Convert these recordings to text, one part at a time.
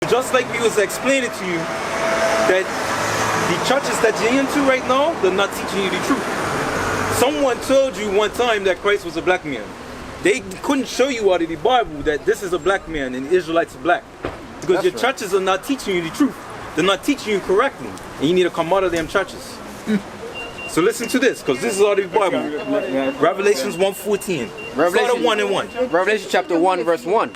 Just like we was explaining to you, that the churches that you're into right now, they're not teaching you the truth. Someone told you one time that Christ was a black man. They couldn't show you out of the Bible that this is a black man and the Israelites are black. Because your churches are not teaching you the truth. They're not teaching you correctly. And you need to come out of them churches. So listen to this, because this is out of the Bible. Revelations 1:14. Start at 1 and 1. Revelation chapter 1 verse 1.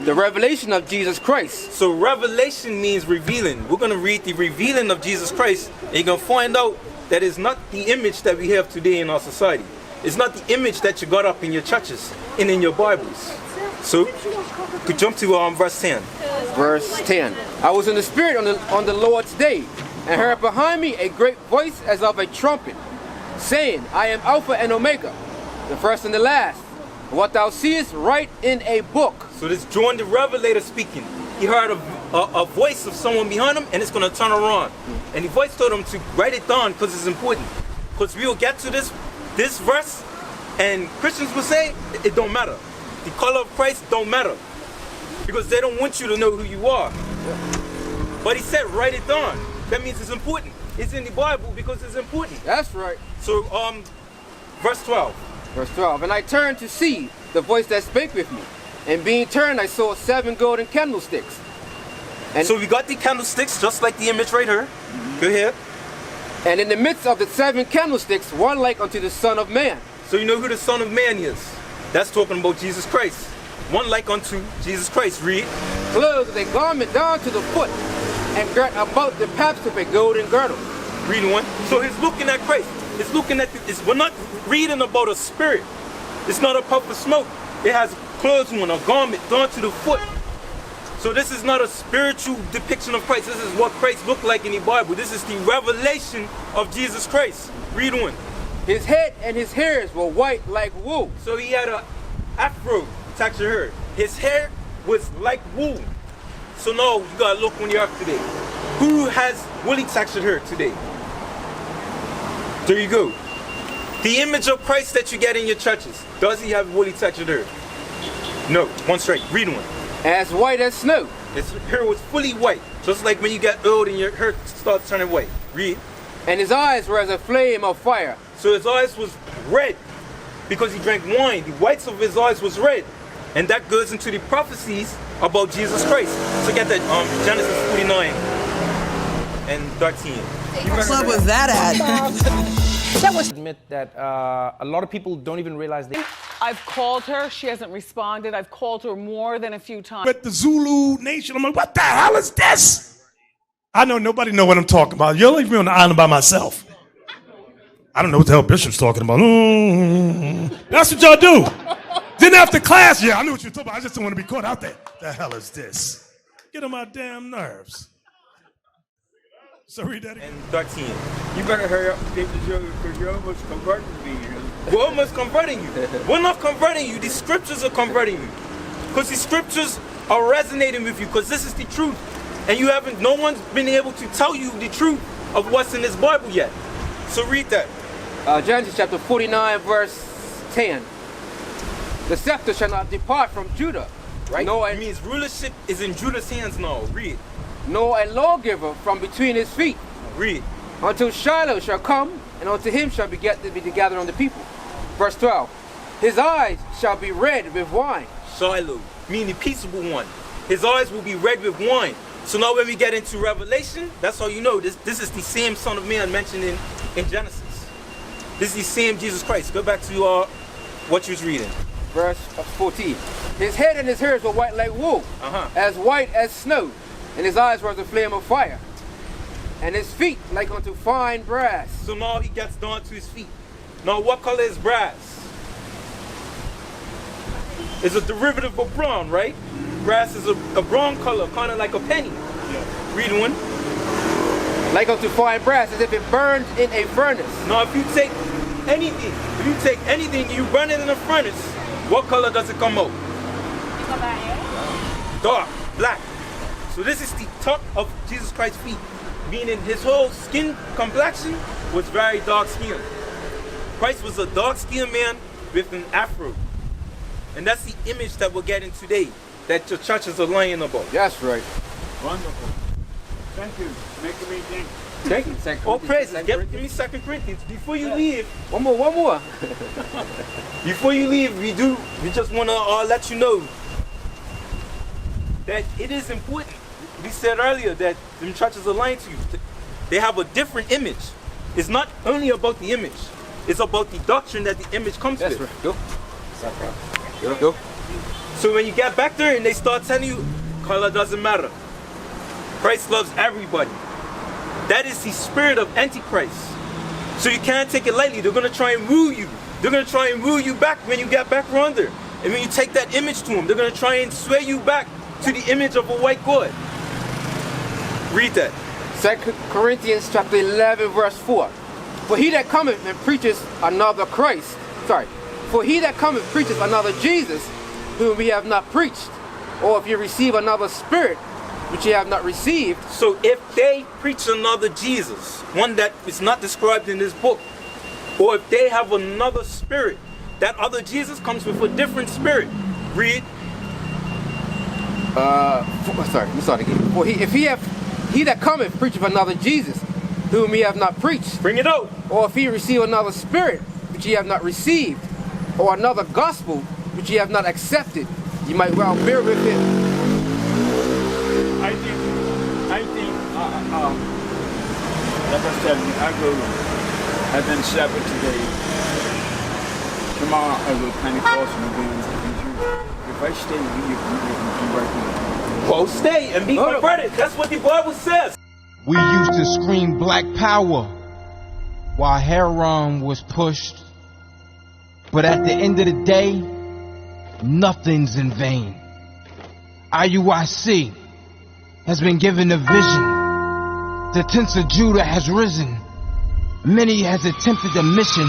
The revelation of Jesus Christ. So revelation means revealing. We're going to read the revealing of Jesus Christ, and you're going to find out that it's not the image that we have today in our society. It's not the image that you got up in your churches and in your Bibles. So, you could jump to verse 10. Verse 10. I was in the Spirit on the Lord's day, and heard behind me a great voice as of a trumpet, saying, I am Alpha and Omega, the first and the last. What thou seest, write in a book. So this John the Revelator speaking. He heard a voice of someone behind him, and it's going to turn around. And the voice told him to write it down because it's important. Because we will get to this verse, and Christians will say, it don't matter. The color of Christ don't matter. Because they don't want you to know who you are. But he said, write it down. That means it's important. It's in the Bible because it's important. That's right. So, verse 12. Verse 12. And I turned to see the voice that spake with me. And being turned, I saw 7 golden candlesticks. And so we got the candlesticks, just like the image right here. Go ahead. And in the midst of the 7 candlesticks, one like unto the Son of Man. So you know who the Son of Man is? That's talking about Jesus Christ. One like unto Jesus Christ. Read. Clothed with a garment down to the foot, and girt about the paps with a golden girdle. Reading one. So he's looking at Christ. He's looking at we're not reading about a spirit. It's not a puff of smoke. It has clothes on, a garment down to the foot. So this is not a spiritual depiction of Christ. This is what Christ looked like in the Bible. This is the revelation of Jesus Christ. Read on. His head and his hairs were white like wool. So he had a afro texture hair. His hair was like wool. So now you gotta look on the earth today. Who has woolly textured hair today? There you go. The image of Christ that you get in your churches, does he have woolly textured hair? No. One straight. Read one. As white as snow. His hair was fully white, just like when you get old and your hair starts turning white. Read. And his eyes were as a flame of fire. So his eyes was red because he drank wine. The whites of his eyes was red. And that goes into the prophecies about Jesus Christ. So get that Genesis 49 and 13. What club was that at? That was admit that a lot of people don't even realize they. I've called her. She hasn't responded. I've called her more than a few times. But the Zulu Nation, I'm like, what the hell is this? I know nobody know what I'm talking about. You'll leave me on the island by myself. I don't know what the hell Bishop's talking about. That's what y'all do. Then after class, yeah, I knew what you were talking about. I just don't want to be caught out there. The hell is this? Get on my damn nerves. So read that again. And 13. You better hurry up and get the show because you're almost converting me. We're almost converting you. We're not converting you. The scriptures are converting you. Because the scriptures are resonating with you because this is the truth. And no one's been able to tell you the truth of what's in this Bible yet. So read that. Genesis chapter 49 verse 10. The scepter shall not depart from Judah. Right? No, it means rulership is in Judah's hands now. Read. Nor a lawgiver from between his feet. Read. Until Shiloh shall come, and unto him shall be gathered on the people. Verse 12. His eyes shall be red with wine. Shiloh, meaning the peaceable one. His eyes will be red with wine. So now when we get into Revelation, that's how you know this is the same Son of Man mentioned in Genesis. This is the same Jesus Christ. Go back to what you was reading. Verse 14. His head and his hairs were white like wool, as white as snow, and his eyes were as a flame of fire, and his feet like unto fine brass. So now he gets down to his feet. Now what color is brass? It's a derivative of brown, right? Brass is a brown color, kind of like a penny. Yeah. Read one. Like unto fine brass, as if it burned in a furnace. Now if you take anything, you burn it in a furnace, What color does it come out? Dark, black. So this is the top of Jesus Christ's feet, meaning his whole skin complexion was very dark skinned. Christ was a dark skinned man with an afro. And that's the image that we're getting today, that the churches are lying about. That's right. Wonderful. Thank you. Making me think. Thank you. All praises. Give me 2 Corinthians. Before you leave, One more. before you leave, we just want to let you know that it is important. We said earlier that them churches are lying to you. They have a different image. It's not only about the image. It's about the doctrine that the image comes That's with. right. Go. So when you get back there and they start telling you, color doesn't matter. Christ loves everybody. That is the spirit of Antichrist. So you can't take it lightly. They're going to try and woo you. They're going to try and woo you back when you get back around there. And when you take that image to them, they're going to try and sway you back to the image of a white God. Read that. 2 Corinthians chapter 11 verse 4. For he that cometh and preacheth another Christ, for he that cometh preacheth another Jesus, whom we have not preached, or if you receive another spirit, which ye have not received. So if they preach another Jesus, one that is not described in this book, or if they have another spirit, that other Jesus comes with a different spirit. Read. Let me start again. For he that cometh preacheth another Jesus, whom ye have not preached. Bring it out. Or if he receive another spirit, which ye have not received, or another gospel, which ye have not accepted, ye might well bear with him. I think, like I said, I've been separate today. Tomorrow I will Pentecostal again. If I stay with you can be right here. Well, stay and be converted. That's what the Bible says. We used to scream black power while heroin was pushed. But at the end of the day, nothing's in vain. IUIC has been given a vision. The tents of Judah has risen. Many has attempted the mission.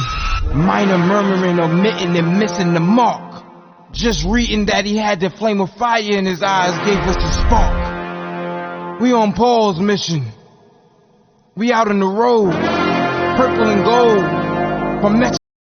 Minor murmuring, omitting, and missing the mark. Just reading that he had the flame of fire in his eyes gave us the spark. We on Paul's mission. We out on the road, purple and gold, from Mexico.